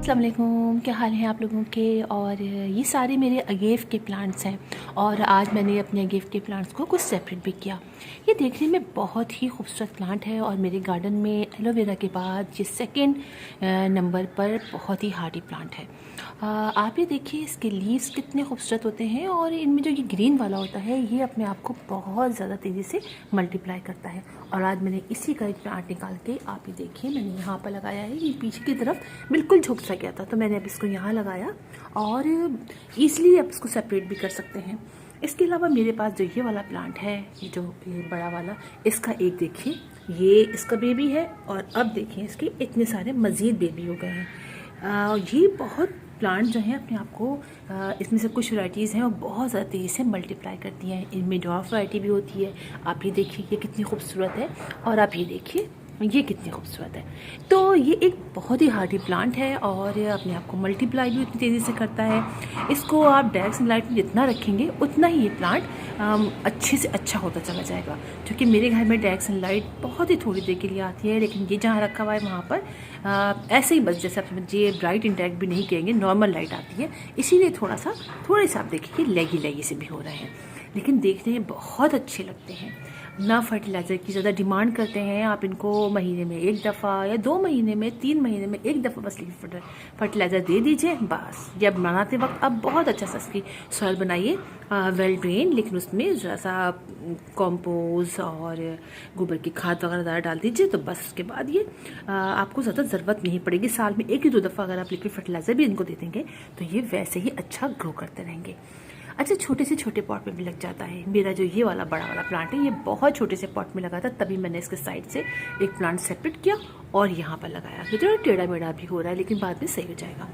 अस्सलाम वालेकुम, क्या हाल है आप लोगों के। और ये सारे मेरे अगेव के प्लांट्स हैं और आज मैंने अपने अगेव के प्लांट्स को कुछ सेपरेट भी किया। ये देखने में बहुत ही खूबसूरत प्लांट है और मेरे गार्डन में एलोवेरा के बाद ये सेकंड नंबर पर बहुत ही हार्डी प्लांट है। आप ये देखिए इसके लीव्स कितने खूबसूरत होते हैं और इनमें जो ये ग्रीन वाला होता है ये अपने आप को बहुत ज़्यादा तेज़ी से मल्टीप्लाई करता है। और आज मैंने इसी का एक प्लांट निकाल के आप ये देखिए मैंने यहाँ पर लगाया है। ये पीछे की तरफ बिल्कुल झुक सा गया था तो मैंने अब इसको यहाँ लगाया और ईज़िली आप इसको सेपरेट भी कर सकते हैं। इसके अलावा मेरे पास जो ये वाला प्लांट है, ये बड़ा वाला, इसका एक देखिए ये इसका बेबी है और अब देखिए इसके इतने सारे मज़ीद बेबी हो गए हैं। ये बहुत प्लांट जो हैं अपने आप को इसमें से कुछ वैराइटीज़ हैं और बहुत ज़्यादा तेज़ी से मल्टीप्लाई करती हैं। इनमें डॉर्फ वैरायटी भी होती है। आप ये देखिए ये कितनी खूबसूरत है और आप ये देखिए ये कितनी खूबसूरत है। तो ये एक बहुत ही हार्डी प्लांट है और अपने आप को मल्टीप्लाई भी उतनी तेज़ी से करता है। इसको आप डायरेक्ट सनलाइट में जितना रखेंगे उतना ही ये प्लांट अच्छे से अच्छा होता चला जाएगा। क्योंकि मेरे घर में डायरेक्ट सनलाइट बहुत ही थोड़ी देर के लिए आती है, लेकिन ये जहाँ रखा हुआ है वहाँ पर ऐसे ही बस जैसे आप समझिए ब्राइट इंटरेक्ट भी नहीं करेंगे, नॉर्मल लाइट आती है, इसीलिए थोड़े से आप देखिए लेगी लेगी से भी हो रहे हैं, लेकिन देखने में बहुत अच्छे लगते हैं। ना फर्टिलाइज़र की ज़्यादा डिमांड करते हैं। आप इनको महीने में एक दफ़ा या 2 महीने में 3 महीने में एक दफ़ा बस फर्टिलाइज़र दे दीजिए बस। जब बनाते वक्त आप बहुत अच्छा सा इसकी सॉइल बनाइए, वेल ड्रेन, लेकिन उसमें ज़रा सा कॉम्पोज और गोबर की खाद वगैरह ज़्यादा डाल दीजिए तो बस उसके बाद ये आपको ज़्यादा ज़रूरत नहीं पड़ेगी। साल में 1 या 2 दफ़ा अगर आप लिक्विड फर्टिलाइज़र भी इनको दे देंगे तो ये वैसे ही अच्छा ग्रो करते रहेंगे। अच्छा, छोटे से छोटे पॉट में भी लग जाता है। मेरा जो ये वाला बड़ा वाला प्लांट है ये बहुत छोटे से पॉट में लगा था, तभी मैंने इसके साइड से एक प्लांट सेपरेट किया और यहाँ पर लगाया। तो थोड़ा टेढ़ा मेढ़ा भी हो रहा है लेकिन बाद में सही हो जाएगा।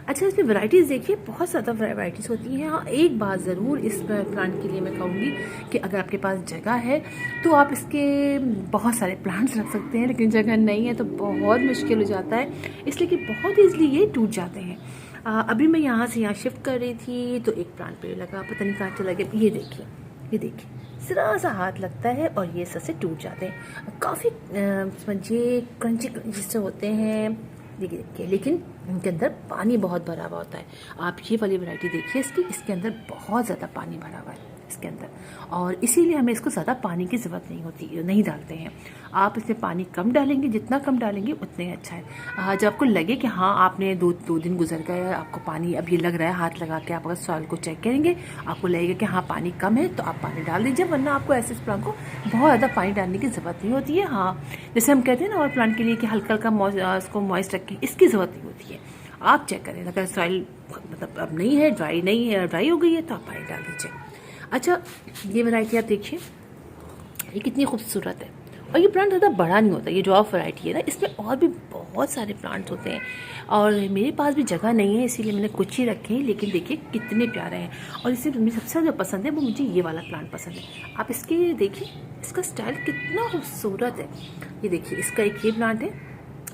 अच्छा, इसमें वैरायटीज़ देखिए बहुत ज़्यादा वैरायटीज़ होती हैं। हाँ, एक बात ज़रूर इस प्लांट के लिए मैं कहूँगी कि अगर आपके पास जगह है तो आप इसके बहुत सारे प्लांट्स रख सकते हैं, लेकिन जगह नहीं है तो बहुत मुश्किल हो जाता है, इसलिए कि बहुत ईज़िली ये टूट जाते हैं। अभी मैं यहाँ से यहाँ शिफ्ट कर रही थी तो एक प्लांट पे लगा, पता नहीं कहाँ चला गया। ये देखिए ज़रा सा हाथ लगता है और ये ससे टूट जाते हैं। काफ़ी समझिए क्रंची क्रंची से होते हैं, देखिए, लेकिन इनके अंदर पानी बहुत भरा हुआ होता है। आप ये वाली वैरायटी देखिए इसके अंदर बहुत ज़्यादा पानी भरा हुआ है इसके अंदर, और इसीलिए हमें इसको ज़्यादा पानी की ज़रूरत नहीं होती, नहीं डालते हैं। आप इसमें पानी कम डालेंगे, जितना कम डालेंगे उतने ही अच्छा है। जब आपको लगे कि हाँ आपने दो दिन गुजर गए, आपको पानी अब ये लग रहा है, हाथ लगा के आप अगर सॉइल को चेक करेंगे आपको लगेगा कि हाँ पानी कम है तो आप पानी डाल दीजिए, वरना आपको ऐसे इस प्लांट को बहुत ज़्यादा पानी डालने की ज़रूरत नहीं होती है। हाँ, जैसे हम कहते हैं ना और प्लांट के लिए कि हल्का हल्का उसको मॉइस्ट रखें, इसकी ज़रूरत नहीं होती है। आप चेक करें, अगर सॉइल मतलब अब नहीं है, ड्राई नहीं है, ड्राई हो गई है तो आप पानी डाल दीजिए। अच्छा, ये वैरायटी आप देखिए ये कितनी खूबसूरत है और ये प्लांट ज़्यादा बड़ा नहीं होता। ये जो आप वैरायटी है ना, इसमें और भी बहुत सारे प्लांट्स होते हैं और मेरे पास भी जगह नहीं है, इसीलिए मैंने कुछ ही रखे हैं, लेकिन देखिए कितने प्यारे हैं। और इससे मुझे सबसे ज़्यादा पसंद है वो मुझे ये वाला प्लांट पसंद है। आप इसके देखिए, इसका स्टाइल कितना खूबसूरत है। ये देखिए इसका एक ये प्लांट है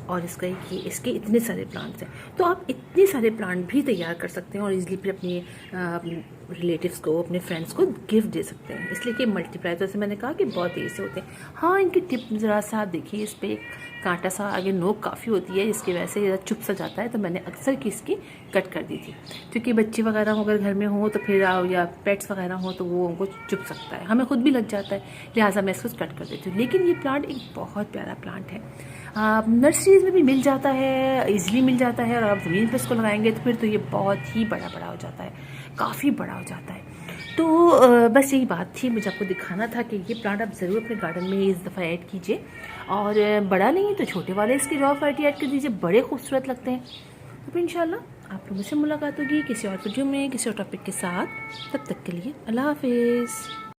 और इसके इतने सारे प्लांट्स हैं, तो आप इतने सारे प्लांट भी तैयार कर सकते हैं और इजीली फिर अपने रिलेटिव्स को, अपने फ्रेंड्स को गिफ्ट दे सकते हैं। इसलिए कि मल्टीप्लाई तो जैसे मैंने कहा कि बहुत तेज़ी से होते हैं। हाँ, इनकी टिप ज़रा सा आप देखिए, इस पर कांटा सा आगे नोक काफ़ी होती है, इसकी वजह से ज़रा चुप सा जाता है, तो मैंने अक्सर की इसकी कट कर दी थी, क्योंकि बच्चे वगैरह अगर घर में हो तो फिर या पेट्स वगैरह हो तो वो उनको चुप सकता है, हमें खुद भी लग जाता है, लिहाजा मैं इसको कट कर देती हूँ। लेकिन ये प्लांट एक बहुत प्यारा प्लांट है, नर्सरीज में भी मिल जाता है, इजीली मिल जाता है, और आप ज़मीन पर इसको लगाएंगे तो फिर तो ये बहुत ही बड़ा हो जाता है, काफ़ी बड़ा हो जाता है। तो बस यही बात थी, मुझे आपको दिखाना था कि ये प्लांट आप ज़रूर अपने गार्डन में इस दफ़ा ऐड कीजिए, और बड़ा नहीं है तो छोटे वाले इसकी रॉ वैरायटी ऐड कर दीजिए, बड़े खूबसूरत लगते हैं। तो फिर इंशाल्लाह आप लोगों से मुलाकात होगी किसी और वीडियो में किसी और टॉपिक के साथ। तब तक के लिए अल्लाह हाफिज़।